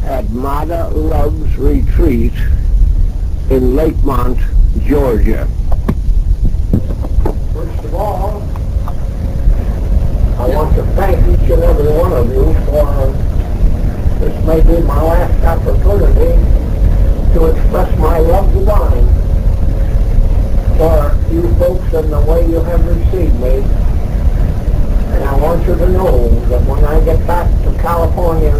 at Mata Love's Retreat in Lakemont, Georgia. First of all, I want to thank each and every one of you for this may be my last opportunity to express my love divine for you folks and the way you have received me. And I want you to know that when I get back to California,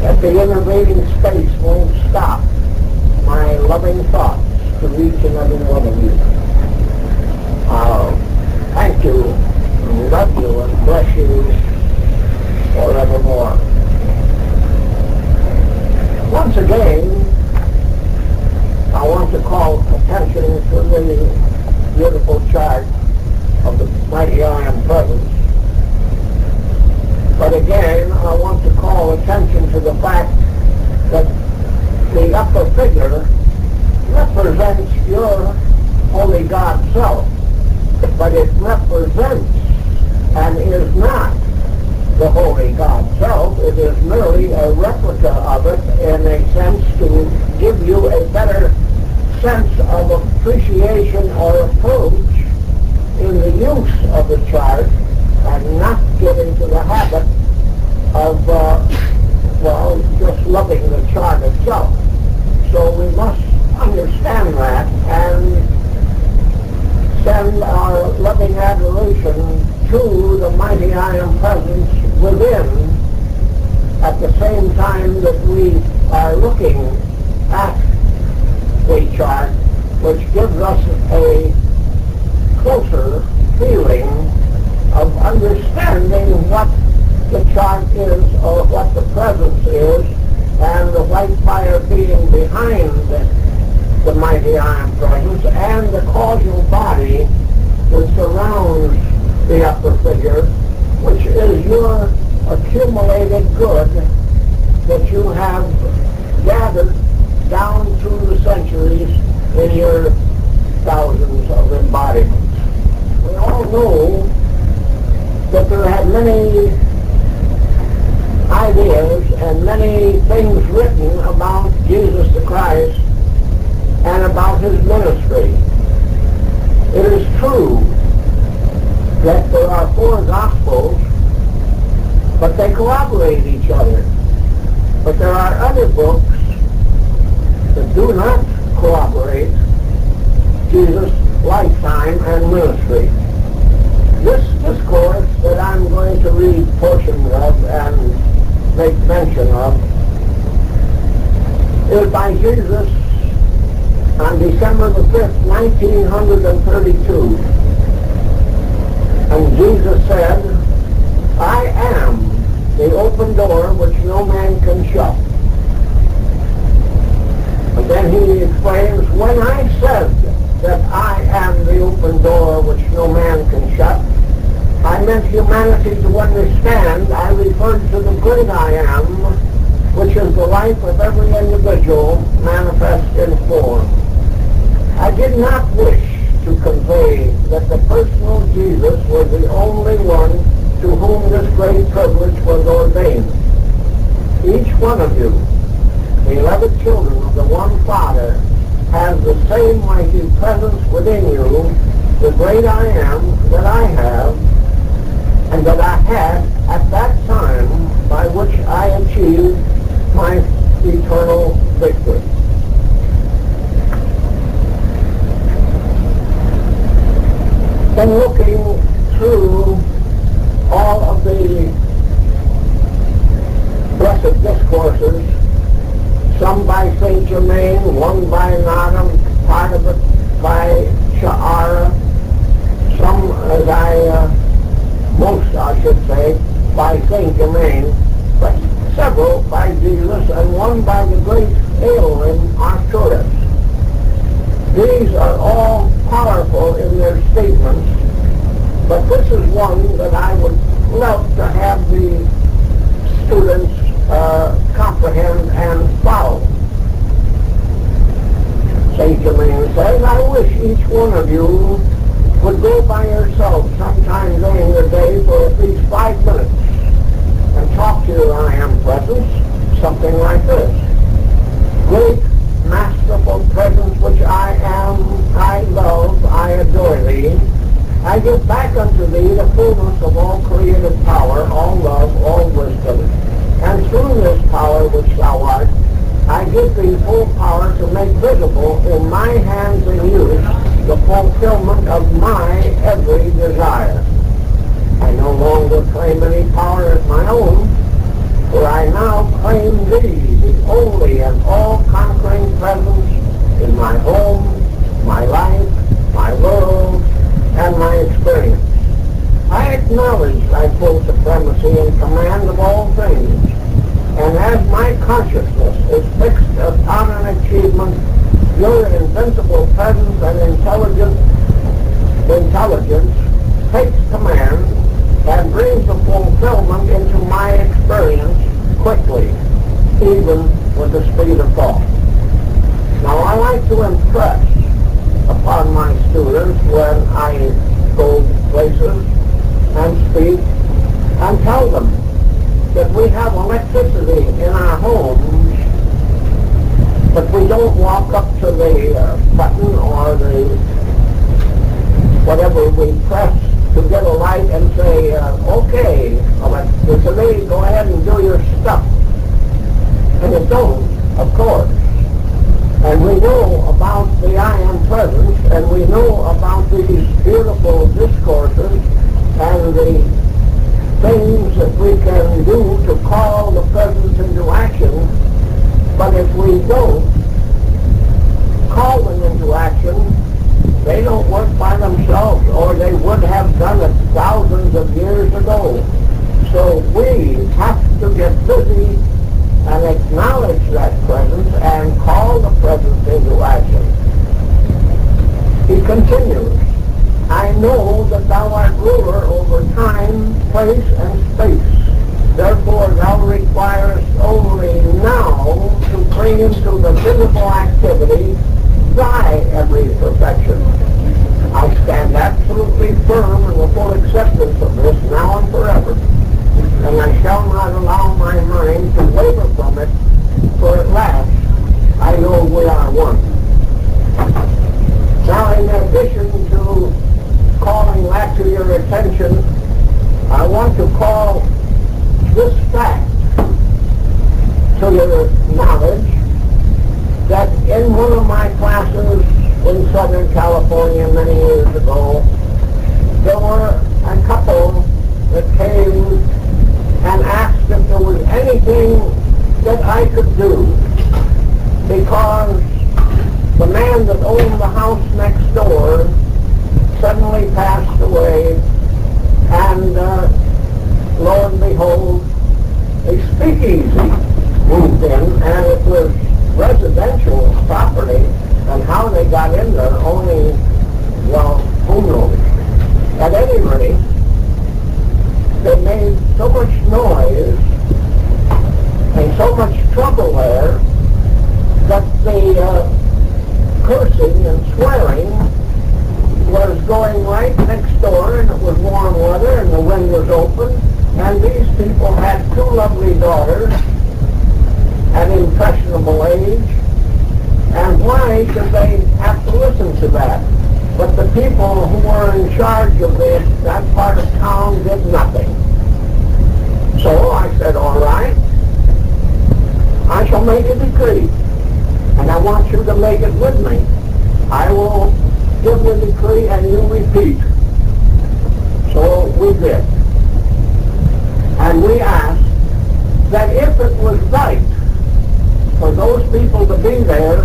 that the intervening space won't stop my loving thoughts to each and every one of you. Thank you, and love you, and bless you forevermore. Once again, I want to call attention to the beautiful chart of the mighty I Am Presence. But again, I want to call attention to the fact that the upper figure represents your Holy God Self, but it represents and is not the Holy God Self. It is merely a replica of it in a sense to give you a better sense of appreciation or approach in the use of the chart, and not get into the habit of, just loving the chart itself. So we must understand that and send our loving adoration to the mighty I Am Presence within, at the same time that we are looking at the chart, which gives us a closer feeling of understanding what the chart is or what the presence is, and the white fire being behind the mighty I Am Presence, and the causal body that surrounds the upper figure, which is your accumulated good that you have gathered down through the centuries in your thousands of embodiments. We all know that there have many ideas and many things written about Jesus the Christ and about his ministry. It is true that there are 4 Gospels, but they corroborate each other. But there are other books that do not corroborate Jesus' lifetime and ministry. This discourse that I'm going to read portions of and make mention of is by Jesus on December the 5th, 1932. And Jesus said, "I am the open door which no man can shut." And then he explains, when I said that I am the open door which no man can shut, I meant humanity to understand. I referred to the great I Am, which is the life of every individual manifest in form. I did not wish to convey that the personal Jesus was the only one to whom this great privilege was ordained. Each one of you, beloved children of the one Father, has the same mighty presence within you, the great I Am that I have, and that I had at that time, by which I achieved my eternal victory. In looking through all of the blessed discourses, some by Saint Germain, one by Naram, part of it by Sha'ara, some most I should say, by Saint Germain, but several by Jesus, and one by the great Elohim Arcturus. These are all powerful in their statements, but this is one that I would love to have the students comprehend and follow. St. Germain says, I wish each one of you would go by yourself sometime during the day for at least 5 minutes and talk to your I am presence something like this. Great, masterful presence which I am, I love, I adore thee. I give back unto thee the fullness of all creative power, all love, all wisdom. And through this power which thou art, I give thee full power to make visible in my hands and use the fulfillment of my every desire. I no longer claim any power as my own, for I now claim thee, the only and all-conquering presence in my home, my life, my world, and my experience. I acknowledge thy full supremacy and command of all things, and as my consciousness is fixed upon an achievement, your invincible presence and intelligence takes command and brings the fulfillment into my experience quickly, even with the speed of thought. Now I like to impress upon my students when I go places and speak and tell them that we have electricity in our homes, but we don't walk up to the button or the whatever we press to get a light and say, okay, electricity, go ahead and do your stuff. And it don't, of course. And we know about the I am presence, and we know about these beautiful discourses and the things that we can do to call the presence into action. But if we don't call them into action, they don't work by themselves, or they would have done it thousands of years ago. So we have to get busy and acknowledge that presence and call the presence into action. He continues, I know that thou art ruler over time, place, and space. Therefore thou requirest only now to bring into the visible activity thy every perfection. I stand absolutely firm in the full acceptance of this now and forever, and I shall not allow my mind to waver from it, for at last I know we are one. Now, in addition to calling that to your attention, I want to call this fact to your knowledge, that in one of my classes in Southern California many years ago, there were a couple that came and asked if there was anything that I could do, because the man that owned the house next door suddenly passed away, and lo and behold, a speakeasy moved in, and it was residential property, and how they got in there only, well, who knows. At any rate, they made so much noise and so much trouble there that the cursing and swearing was going right next door, and it was warm weather and the wind was open, and these people had two lovely daughters at impressionable age, and why should they have to listen to that? But the people who were in charge of that part of town did nothing. So I said, all right, I shall make a decree, and I want you to make it with me. I will give the decree and you repeat. So we did. And we asked that if it was right for those people to be there,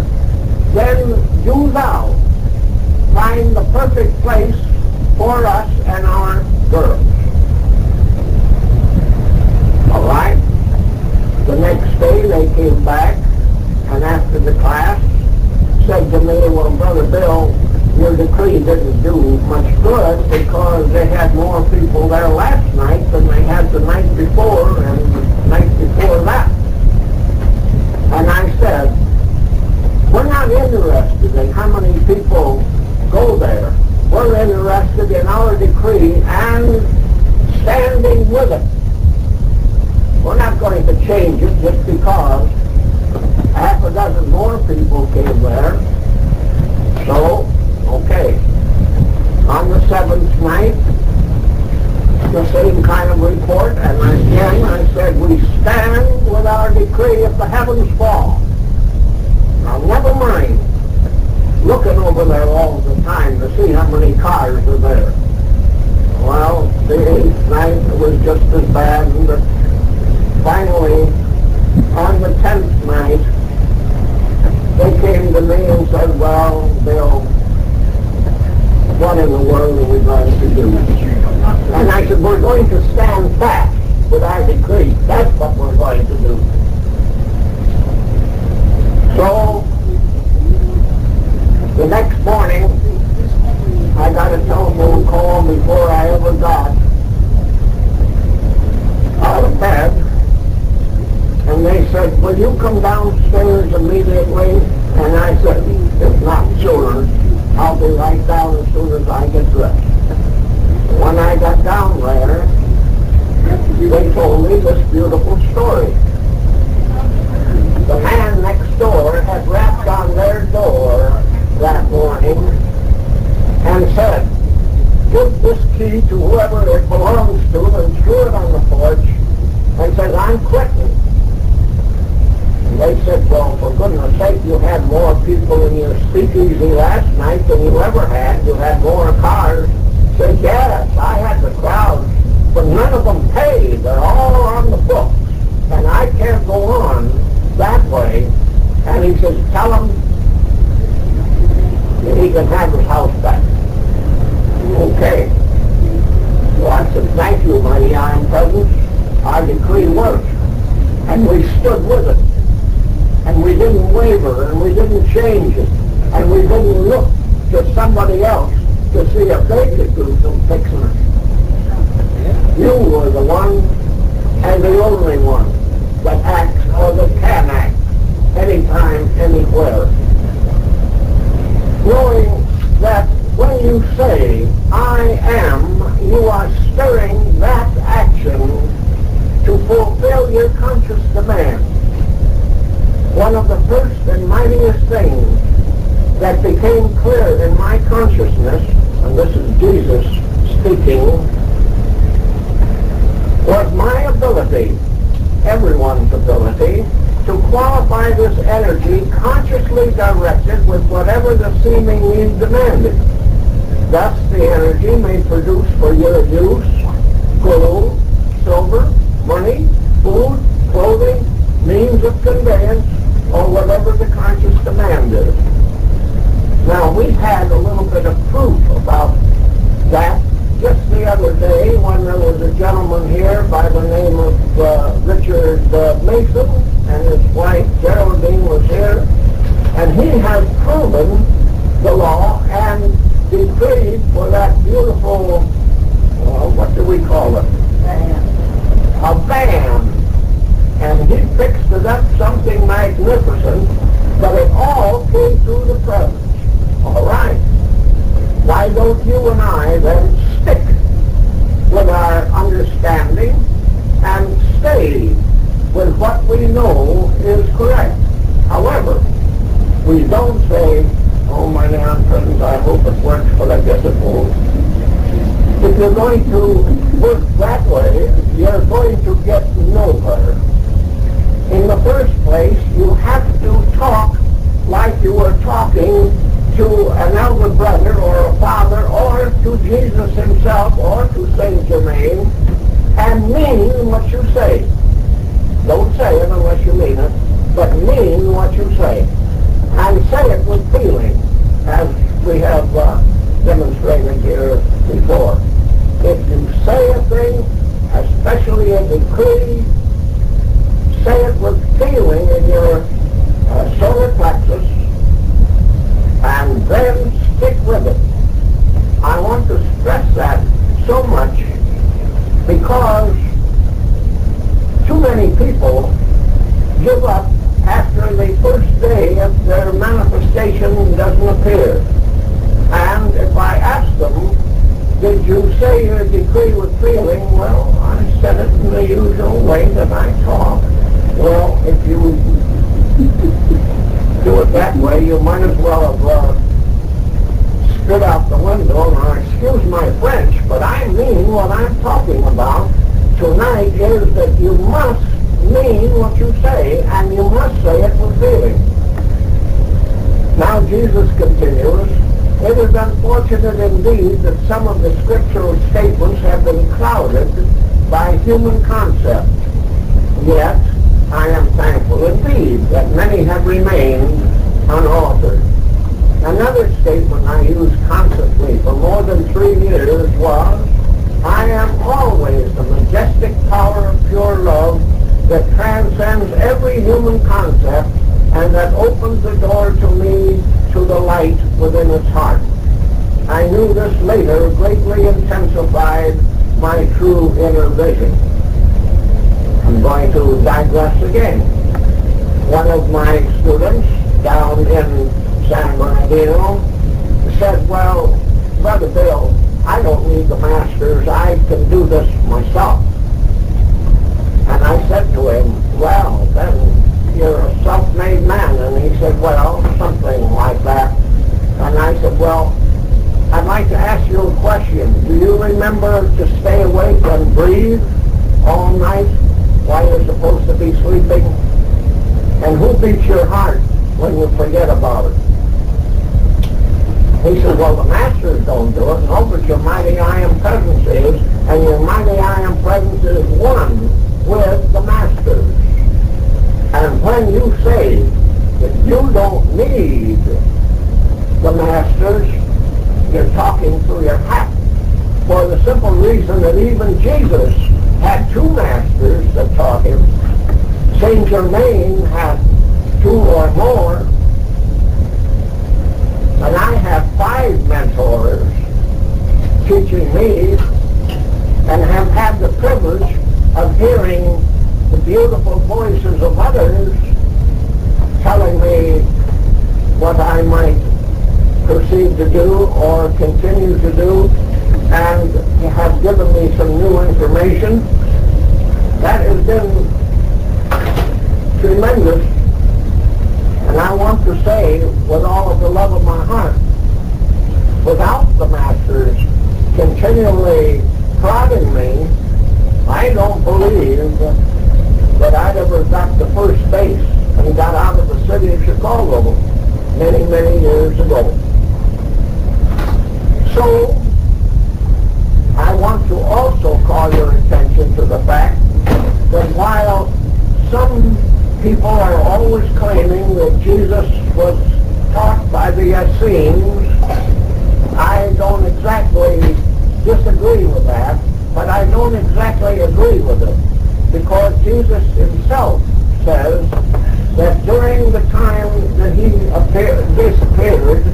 then do thou find the perfect place for us and our girls. All right? The next day they came back, and after the class said to me, well, Brother Bill, your decree didn't do much good because they had more people there last night than they had the night before and the night before that. And I said, we're not interested in how many people go there. We're interested in our decree and standing with it. we're not going to change it just because half a dozen more people came there. So, okay. On the seventh night, the same kind of report, and again I said, we stand with our decree if the heavens fall. Now, never mind looking over there all the time to see how many cars are there. Well, the eighth night it was just as bad, but finally, on the 10th night, they came to me and said, well, Bill, what in the world are we going to do? And I said, we're going to stand fast with our decree. That's what we're going to do. So, the next morning, I got a telephone call before I ever got out of bed, and they said, will you come downstairs immediately? And I said, if not sooner, I'll be right down as soon as I get dressed. When I got down there, they told me this beautiful story. The man next door had rapped on their door that morning and said, give this key to whoever it belongs to and threw it on the porch and said, I'm quitting. And they said, well, for goodness sake, you had more people in your speakeasy last night than you ever had. You had more cars. He said, yes, I had the crowd, but none of them paid. They're all on the books, and I can't go on that way. And he says, tell him that he can have his house back. Okay. Well, I said, thank you, mighty Iron Presence. Our decree worked, and we stood with it. And we didn't waver, and we didn't change it, and we didn't look to somebody else to see if they could do some fixing it. You were the one and the only one that acts or that can act anytime, anywhere. Knowing that when you say, I am, you are stirring that action to fulfill your conscious demand. One of the first and mightiest things that became clear in my consciousness, and this is Jesus speaking, was my ability, everyone's ability, to qualify this energy consciously directed with whatever the seeming need demanded. Thus the energy may produce for your use gold, silver, money, food, clothing, means of conveyance, or whatever the conscious demand is. Now, we've had a little bit of proof about that just the other day when there was a gentleman here by the name of Richard Mason, and his wife Geraldine was here, and he has proven the law and decreed for that beautiful, what do we call it? A van. And he fixed it up something magnificent, but it all came through the presence. All right. Why don't you and I then stick with our understanding and stay with what we know is correct? However, we don't say, oh, my damn presence, I hope it works, but I guess it won't. If you're going to work that way, you're going to get nowhere. In the first place, you have to talk like you were talking to an elder brother or a father or to Jesus himself or to Saint Germain, and mean what you say. Don't say it unless you mean it, but mean what you say. And say it with feeling, as we have demonstrated here before. If you say a thing, especially a decree, say it with feeling in your solar plexus, and then stick with it. I want to stress that so much because too many people give up after the first day if their manifestation doesn't appear. And if I ask them, did you say your decree with feeling? Well, I said it in the usual way that I talk. Well, if you do it that way, you might as well have spit out the window. Now, excuse my French, but I mean what I'm talking about tonight is that you must mean what you say, and you must say it with feeling. Now, Jesus continues, it is unfortunate indeed that some of the scriptural statements have been clouded by human concepts. Yet, I am thankful indeed that many have remained unaltered. Another statement I used constantly for more than 3 years was, I am always the majestic power of pure love that transcends every human concept and that opens the door to me to the light within its heart. I knew this later greatly intensified my true inner vision. I'm going to digress again. One of my students down in San Bernardino said, well, Brother Bill, I don't need the masters. I can do this myself. And I said to him, well, then you're a self-made man. And he said, well, something like that. And I said, well, I'd like to ask you a question. Do you remember to stay awake and breathe all night while you're supposed to be sleeping? And who beats your heart when you forget about it? He said, well, the masters don't do it. No, but your mighty I am presence is, and your mighty I am presence is one with the masters. And when you say that you don't need the masters, you're talking through your hat. For the simple reason that even Jesus had 2 masters that taught him. Saint Germain had 2 or more. And I have 5 mentors teaching me and have had the privilege of hearing the beautiful voices of others telling me what I might proceed to do or continue to do, and have given me some new information. That has been tremendous. And I want to say, with all of the love of my heart, without the masters continually prodding me, I don't believe that I'd ever got to first base and got out of the city of Chicago many, many years ago. So, I want to also call your attention to the fact that while some people are always claiming that Jesus was taught by the Essenes, I don't exactly disagree with that, but I don't exactly agree with it, because Jesus himself says that during the time that he disappeared,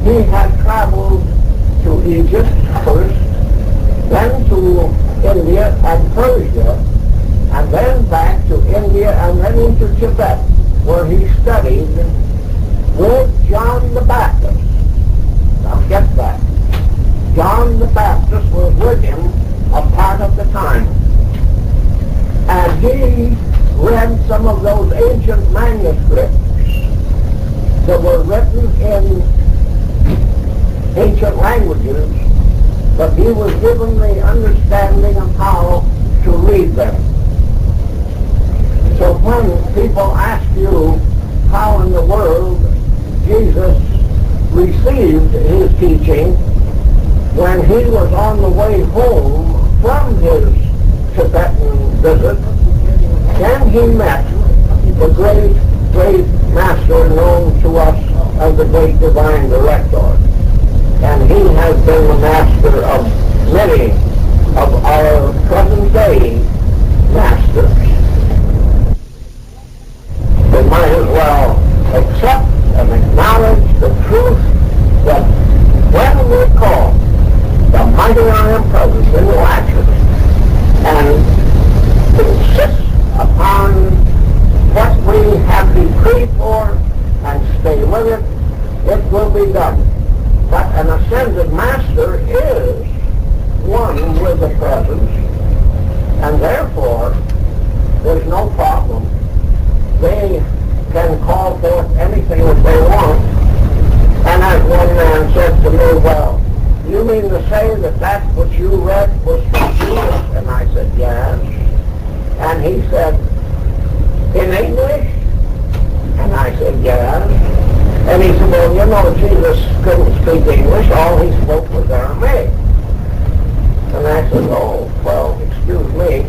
he had traveled to Egypt first, then to India and Persia, and then back to India and then into Tibet, where he studied with John the Baptist. Now get that. John the Baptist was with him a part of the time. And he read some of those ancient manuscripts that were written in ancient languages, but he was given the understanding of how to read them. So when people ask you how in the world Jesus received his teaching when he was on the way home from his Tibetan visit, then he met the great, great master known to us as the great divine director. And he has been the master of many of our present-day masters. We might as well accept and acknowledge the truth that when we call the mighty I am presence into action and insist upon what we have decreed for and stay with it, it will be done. But an ascended master mean to say that that's what you read was from Jesus? And I said, yes. And he said, in English? And I said, yes. And he said, well, you know, Jesus couldn't speak English. All he spoke was Aramaic. And I said, oh, well, excuse me.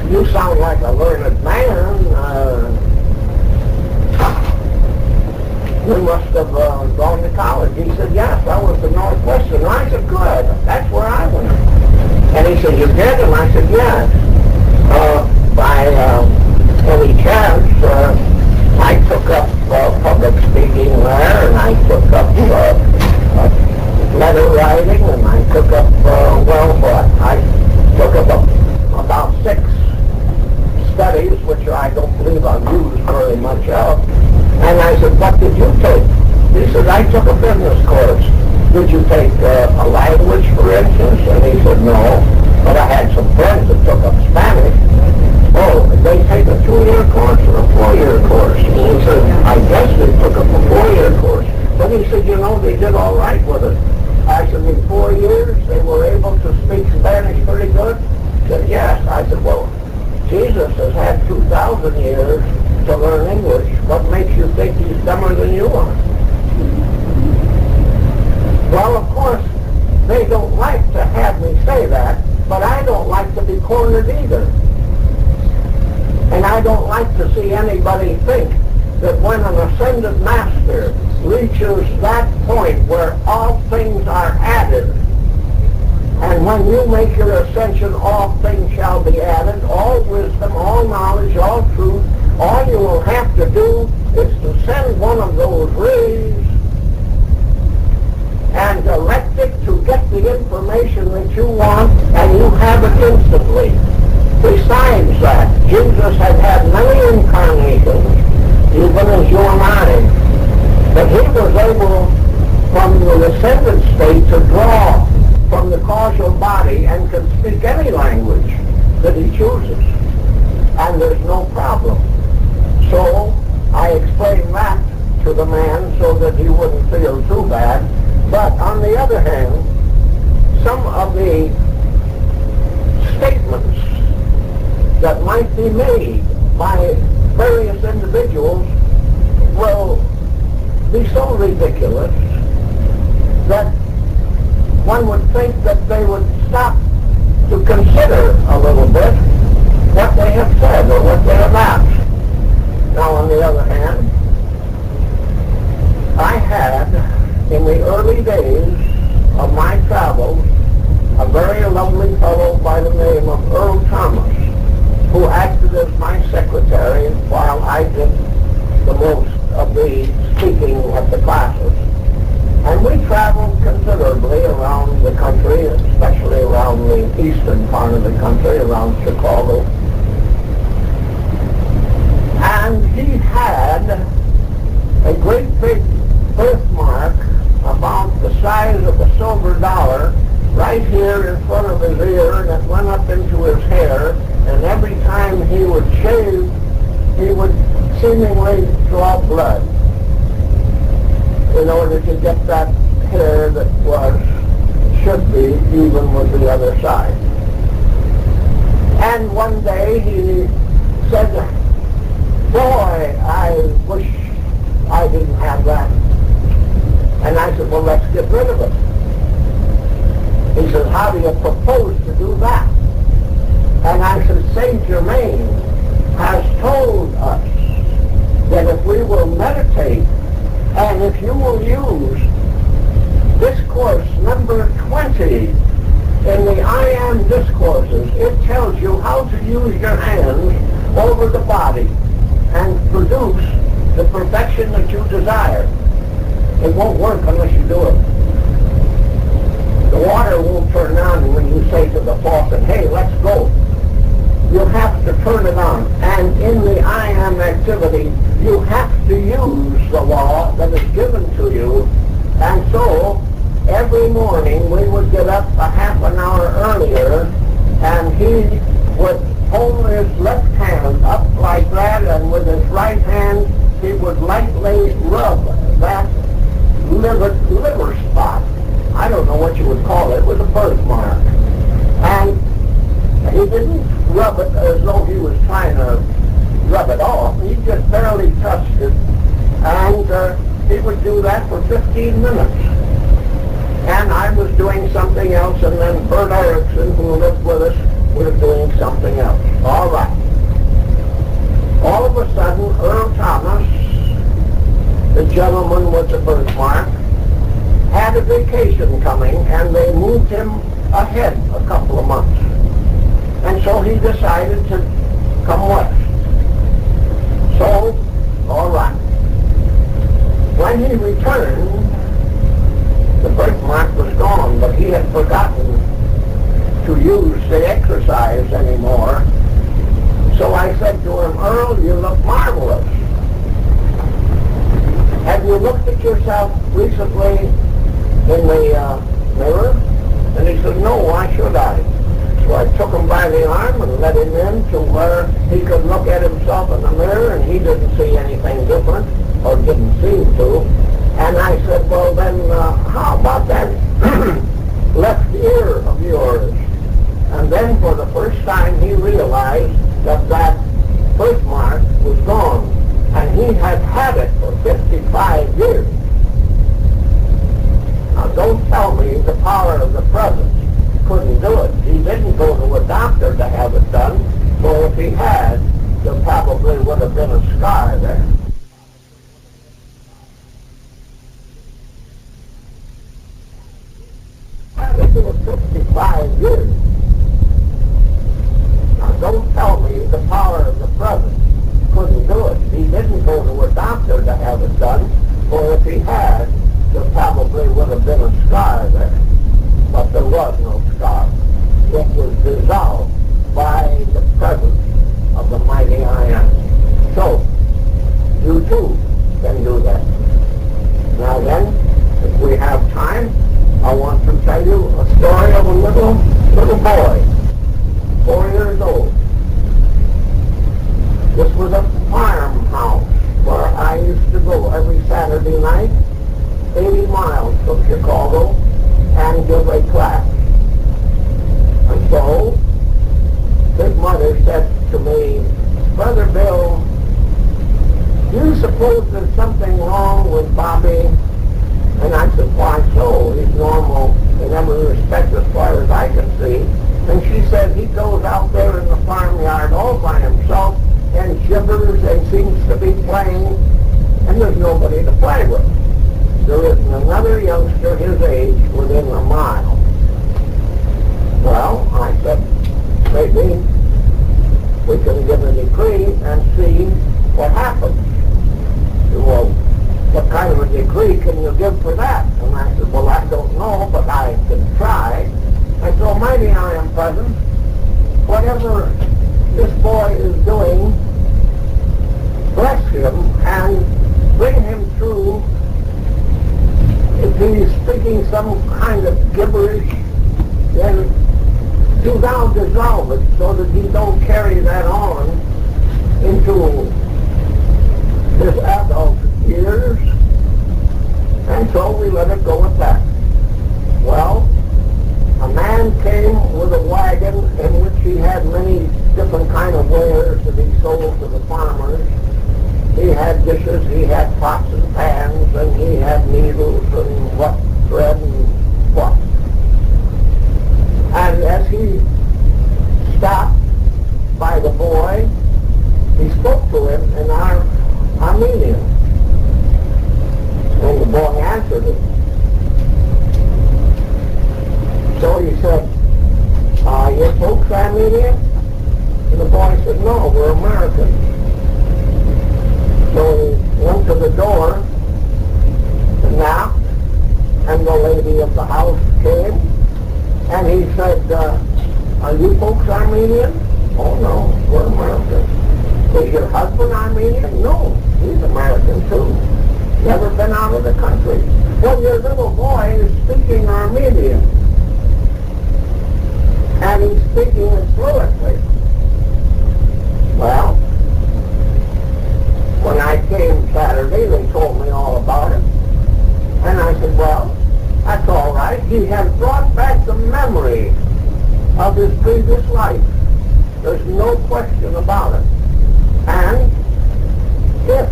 You sound like a learned man. You must have gone to college. He said, yes, I went to Northwestern. And I said, good. That's where I went. And he said, you did? And I said, yes. By any chance, I took up public speaking there, and I took up letter writing, and I took up, I took up about 6 studies, which I don't believe I've used very much of. And I said, what did you take? He said, I took a business course. Did you take a language, for instance? And he said, no. But I had some friends that took up Spanish. Oh, they take a 2-year course or a 4-year course? And he said, I guess they took up a 4-year course. But he said, you know, they did all right with it. I said, in 4 years, they were able to speak Spanish pretty good? He said, yes. I said, well, Jesus has had 2,000 years to learn English. What makes you think he's dumber than you are? Well, of course, they don't like to have me say that, but I don't like to be cornered either. And I don't like to see anybody think that when an ascended master reaches that point where all things are added, and when you make your ascension, all things shall be added, all wisdom, all knowledge, all truth, all you will have to do is to send one of those rays and direct it to get the information that you want, and you have it instantly. Besides that, Jesus had many incarnations, even as you and I, but he was able, from the ascended state, to draw from the causal body and can speak any language that he chooses, and there's no problem. So I explained that to the man so that he wouldn't feel too bad. But on the other hand, some of the statements that might be made by various individuals will be so ridiculous that one would think that they would stop to consider a little bit what they have said or what they have asked. Now, on the other hand, I had, in the early days of my travels, a very lovely fellow by the name of Earl Thomas, who acted as my secretary while I did the most of the speaking at the classes. And we traveled considerably around the country, especially around the eastern part of the country, around Chicago. And he had a great big birthmark about the size of a silver dollar right here in front of his ear that went up into his hair, and every time he would shave, he would seemingly draw blood in order to get that hair that should be even with the other side. And one day he said, boy, I wish I didn't have that. And I said, well, let's get rid of it. He says, how do you propose to do that? And I said, Saint Germain has told us that if we will meditate, and if you will use discourse number 20 in the I Am discourses, it tells you how to use your hands over the body and produce the perfection that you desire. It won't work unless you do it. The water won't turn on when you say to the faucet, hey, let's go. You have to turn it on. And in the I Am activity, you have to use the law that is given to you. And so, every morning we would get up a half an hour earlier, and he would hold his left hand up like that, and with his right hand he would lightly rub that liver spot. I don't know what you would call it. It was a birthmark. And he didn't rub it as though he was trying to rub it off. He just barely touched it. And he would do that for 15 minutes. And I was doing something else, and then Bert Erickson, who lived with us, was doing something else. All right. All of a sudden, Earl Thomas, the gentleman with the birthmark, had a vacation coming, and they moved him ahead a couple of months. And so he decided to come west. So, all right. When he returned, the birthmark was gone, but he had forgotten to use the exercise anymore. So I said to him, Earl, you look marvelous. Have you looked at yourself recently in the mirror? And he said, no, why should I? So I took him by the arm and led him in to where he could look at himself in the mirror, and he didn't see anything different, or didn't seem to. And I said, well then, how about that left ear of yours? And then for the first time he realized that that birthmark was gone. And he had had it for 55 years. Now don't tell me the power of the presence couldn't do it. He didn't go to a doctor to have it done, so if he had, there probably would have been a scar there. It was 55 years. Now don't tell me the power of the presence couldn't do it. He didn't go to a doctor to have it done, or if he had, there probably would have been a scar there. But there was no scar. It was dissolved by the presence of the mighty I Am. So, you too can do that. Now then, if we have time, I want to tell you a story of a little boy, 4 years old. This was a farmhouse where I used to go every Saturday night, 80 miles from Chicago, and give a class. And so, his mother said to me, Brother Bill, do you suppose there's something wrong with Bobby? And I said, why so? He's normal in every respect as far as I can see. And she said, he goes out there in the farmyard all by himself and gibbers and seems to be playing, and there's nobody to play with. There isn't another youngster his age within a mile. Well, I said, maybe we can give a decree and see what happens. Well, what kind of a decree can you give for that? And I said, well, I don't know, but I can try. And so mighty I Am present, whatever this boy is doing, bless him and bring him through. If he's speaking some kind of gibberish, then do thou dissolve it so that he don't carry that on into his adult years. And so we let it go at that. Well, a man came with a wagon in which he had many different kind of wares that he sold to the farmers. He had dishes, he had pots and pans, and he had needles and what thread and what. And as he stopped by the boy, he spoke to him in Armenian. And the boy answered him. So he said, your folks Armenian? And the boy said, no, we're Americans. So he went to the door and knocked, and the lady of the house came, and he said, are you folks Armenian? Oh no, we're Americans. Is your husband Armenian? No, he's American too. Never been out of the country. Well, your little boy is speaking Armenian, and he's speaking it fluently. Well, when I came Saturday, they told me all about it, and of his previous life. There's no question about it. And if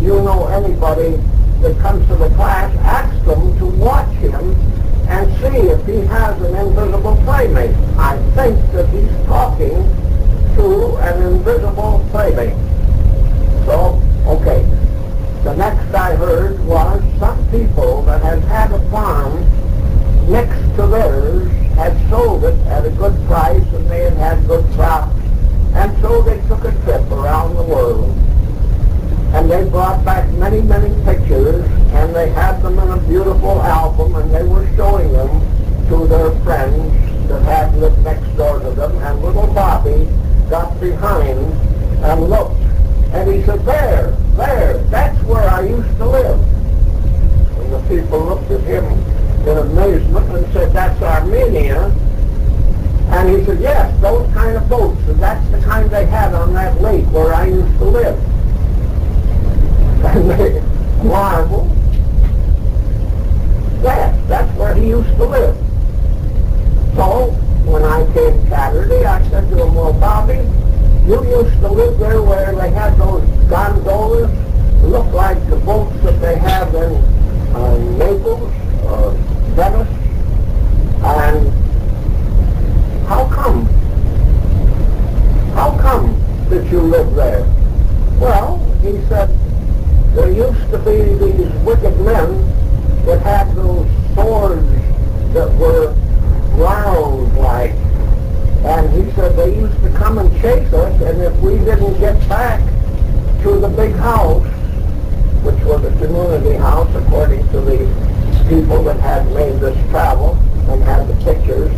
you know anybody that comes to the class, ask them to watch him and see if he has an invisible playmate. I think that he's talking to an invisible playmate. So, okay. The next I heard was some people that had a farm next to theirs had sold it at a good price, and they had good crops, and so they took a trip around the world. And they brought back many, many pictures, and they had them in a beautiful album, and they were showing them to their friends that had lived next door to them, and little Bobby got behind and looked. And he said, there, that's where I used to live. And the people looked at him in amazement and said, that's Armenia. And he said, yes, those kind of boats, and that's the kind they had on that lake where I used to live. And they marveled. Yes, that's where he used to live. So, when I came Saturday, I said to him, well, Bobby, you used to live there where they had those gondolas, look like the boats that they have in Naples or Venice. And how come that you live there? Well, he said, there used to be these wicked men that had those swords that were round like. And he said they used to come and chase us, and if we didn't get back to the big house, which was a community house according to the people that had made this travel and had the pictures,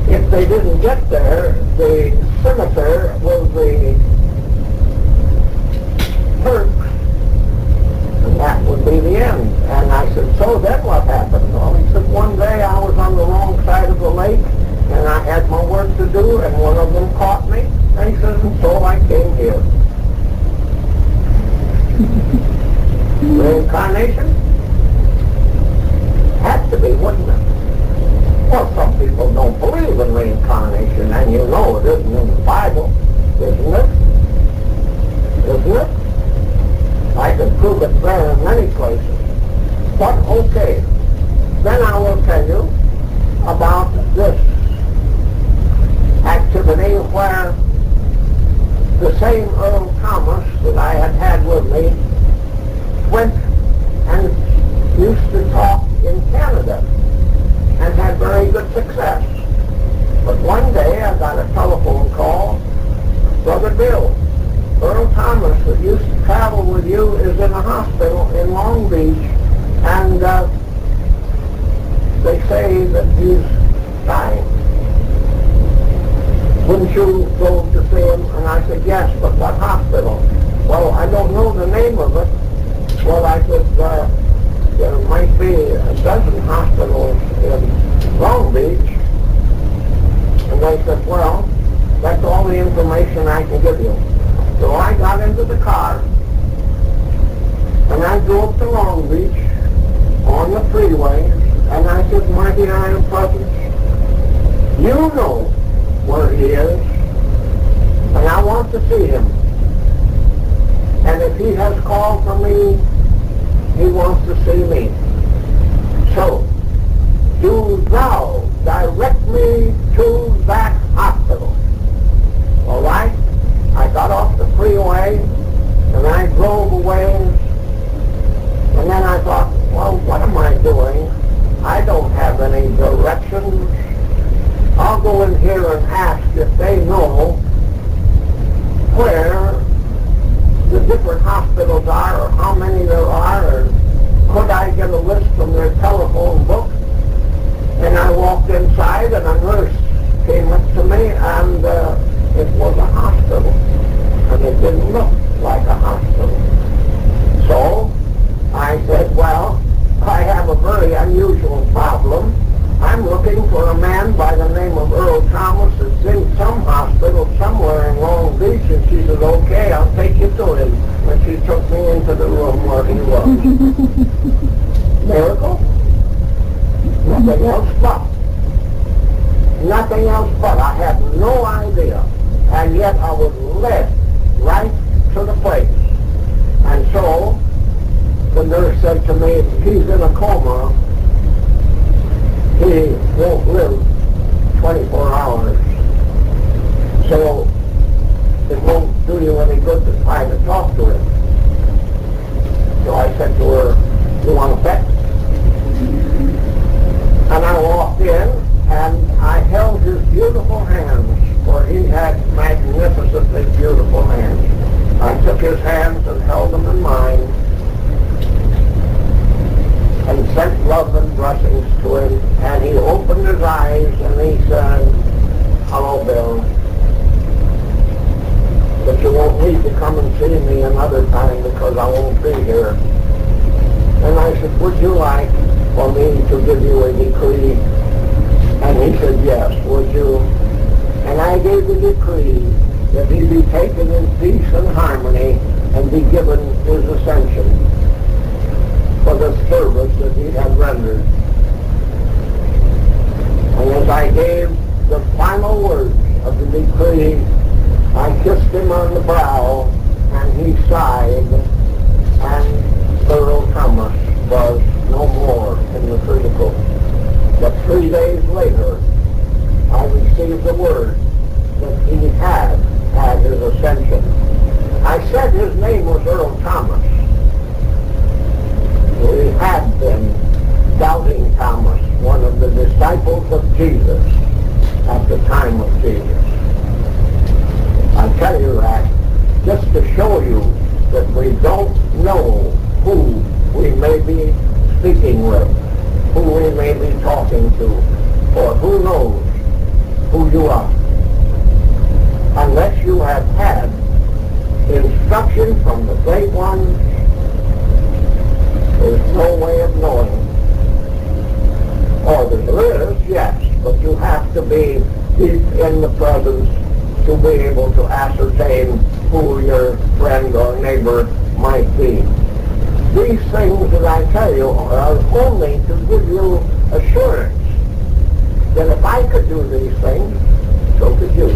if they didn't get there, the senator with the Turks, and that would be the end. And I said, so then what happened? Well, he said, one day I was on the wrong side of the lake, and I had my work to do, and one of them caught me, and he says, and so I came here. Reincarnation? Had to be, wouldn't it? Well, some people don't believe in reincarnation, and you know it isn't in the Bible, isn't it? Isn't it? I can prove it there in many places. But okay, then I will tell you about this activity where the same Earl Thomas that I had with me went and used to talk in Canada and had very good success. But one day I got a telephone call, Brother Bill, Earl Thomas that used to travel with you is in a hospital in Long Beach, and they say that he's dying. Wouldn't you go to see him? And I said, yes, but what hospital? Well, I don't know the name of it. Well, I said, there might be a dozen hospitals in Long Beach. And they said, well, that's all the information I can give you. So I got into the car, and I drove to Long Beach on the freeway, and I said, my dear Iron Presence, you know where he is, and I want to see him. And if he has called for me, he wants to see me. So, do thou direct me to that hospital. All right? I got off the freeway, and I drove away, and then I thought, well, what am I doing? I don't have any directions. I'll go in here and ask if they know where the different hospitals are, or how many there are, or could I get a list from their telephone book? And I walked inside, and a nurse came up to me, and it was a hospital, and it didn't look like a hospital. So I said, well, I have a very unusual problem. I'm looking for a man by the name of Earl Thomas that's in some hospital somewhere in Long Beach. And she said, okay, I'll take you to him. And she took me into the room where he was. Miracle? Nothing else but. Nothing else but. I had no idea. And yet I was led right to the place. And so the nurse said to me, he's in a coma. He won't live 24 hours. So it won't do you any good to try to talk to him. So I said to her, you want a bet? And I walked in and I held his beautiful hands, for he had magnificently beautiful hands. I took his hands and held them in mine and sent love and blessings to him, and he opened his eyes and he said, hello, Bill. But you won't need to come and see me another time because I won't be here. And I said, would you like for me to give you a decree? And he said, yes, would you? And I gave the decree that he be taken in peace and harmony and be given his ascension for the service that he had rendered. And as I gave the final words of the decree, I kissed him on the brow, and he sighed, and Earl Thomas was no more in the critical. But 3 days later, I received the word that he had his ascension. I said his name was Earl Thomas. He had been Doubting Thomas, one of the disciples of Jesus at the time of Jesus. I tell you that just to show you that we don't know who we may be speaking with, who we may be talking to, or who knows who you are. Unless you have had instruction from the great ones, there's no way of knowing. Or there is, yes, but you have to be deep in the presence to be able to ascertain who your friend or neighbor might be. These things that I tell you are only to give you assurance that if I could do these things, so could you.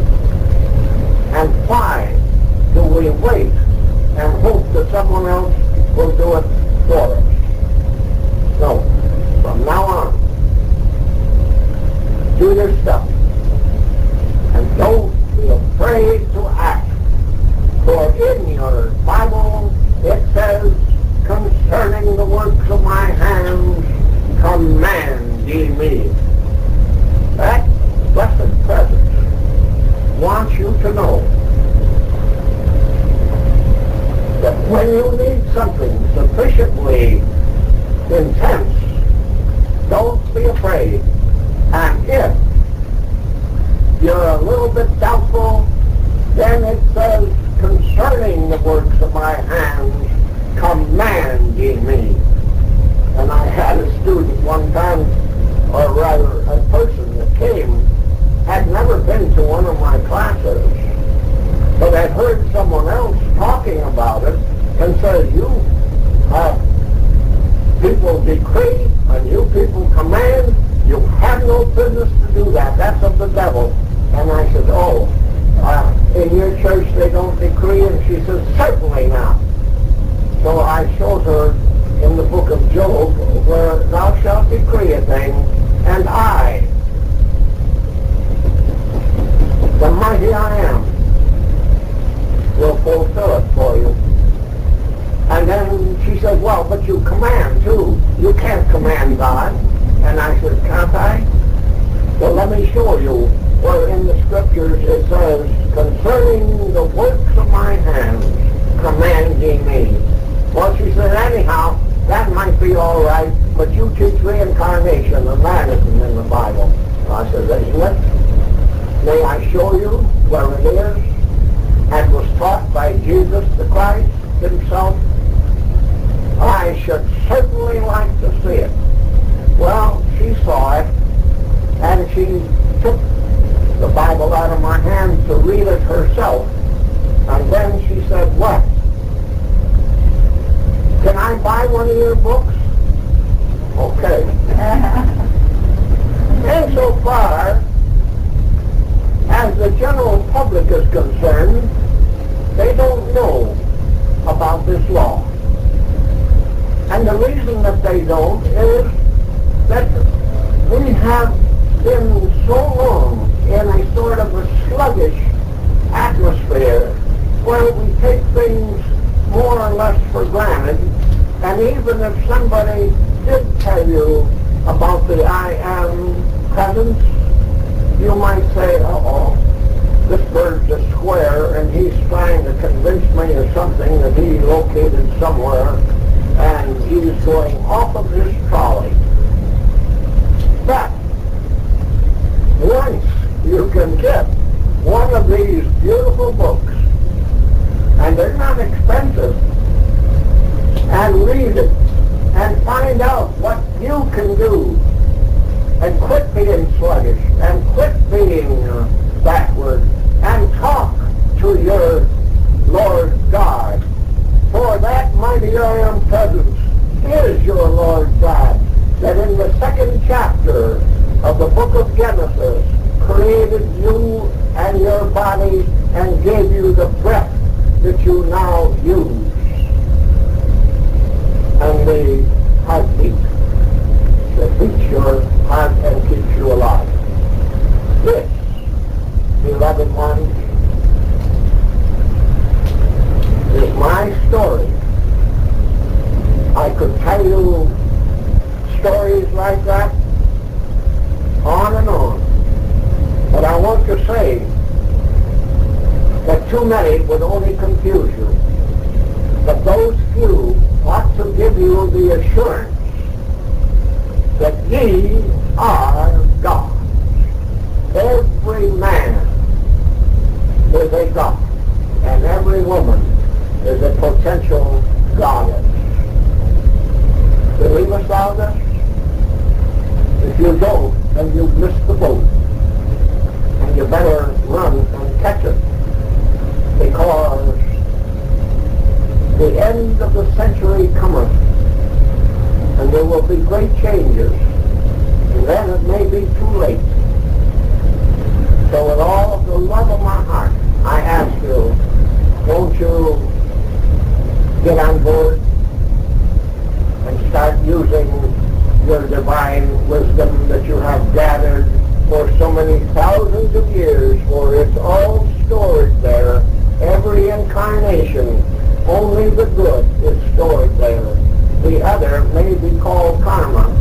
And why do we wait and hope that someone else will do it for us? No. From now on, do your stuff. And don't be afraid to act. For in your Bible it says, concerning the works of my hands, command ye me. That blessed presence wants you to know that when you need something sufficiently intense, don't be afraid. And if you're a little bit doubtful, then it says, concerning the works of my hands, command ye me. And I had a student one time, or rather a person that came, had never been to one of my classes, but had heard someone else talking about it, and said, you people decree and you people command, you have no business to do that. That's of the devil. And I said, oh, in your church they don't decree? And she says, certainly not. So I showed her in the book of Job where thou shalt decree a thing, and I, the mighty I am, will fulfill it for you. And then she said, well, but you command too. You can't command God. And I said, can't I? Well, let me show you where in the scriptures it says, concerning the works of my hands, command ye me. Well, she said, anyhow, that might be all right, but you teach reincarnation, and that isn't in the Bible. I said, isn't it? May I show you where it is? And was taught by Jesus the Christ himself? I should certainly like to see it. Well, she saw it, and she took the Bible out of my hand to read it herself. And then she said, what? Can I buy one of your books? Okay. And so far, have been so long in a sort of a sluggish atmosphere where we take things more or less for granted, and even if somebody did tell you about the I am presence, you might say, uh-oh, this bird's a square and he's trying to convince me of something that he located somewhere and he's going off of his trolley. But once you can get one of these beautiful books, and they're not expensive, and read it and find out what you can do and quit being sluggish and quit being backward and talk to your Lord God. For that mighty I am presence is your Lord God, that in the 2nd chapter of the book of Genesis created you and your body and gave you the breath that you now use, and the heartbeat that beats your heart and keeps you alive. This, beloved ones, is my story. I could tell you stories like that on and on, but I want to say that too many would only confuse you. But those few ought to give you the assurance that ye are God. Every man is a God, and every woman is a potential goddess. Believest thou this? If you don't, then you've missed the boat, and you better run and catch it, because the end of the century cometh, and there will be great changes, and then it may be too late. So with all of the love of my heart, I ask you, won't you get on board and start using your divine wisdom that you have gathered for so many thousands of years, for it's all stored there, every incarnation. Only the good is stored there. The other may be called karma.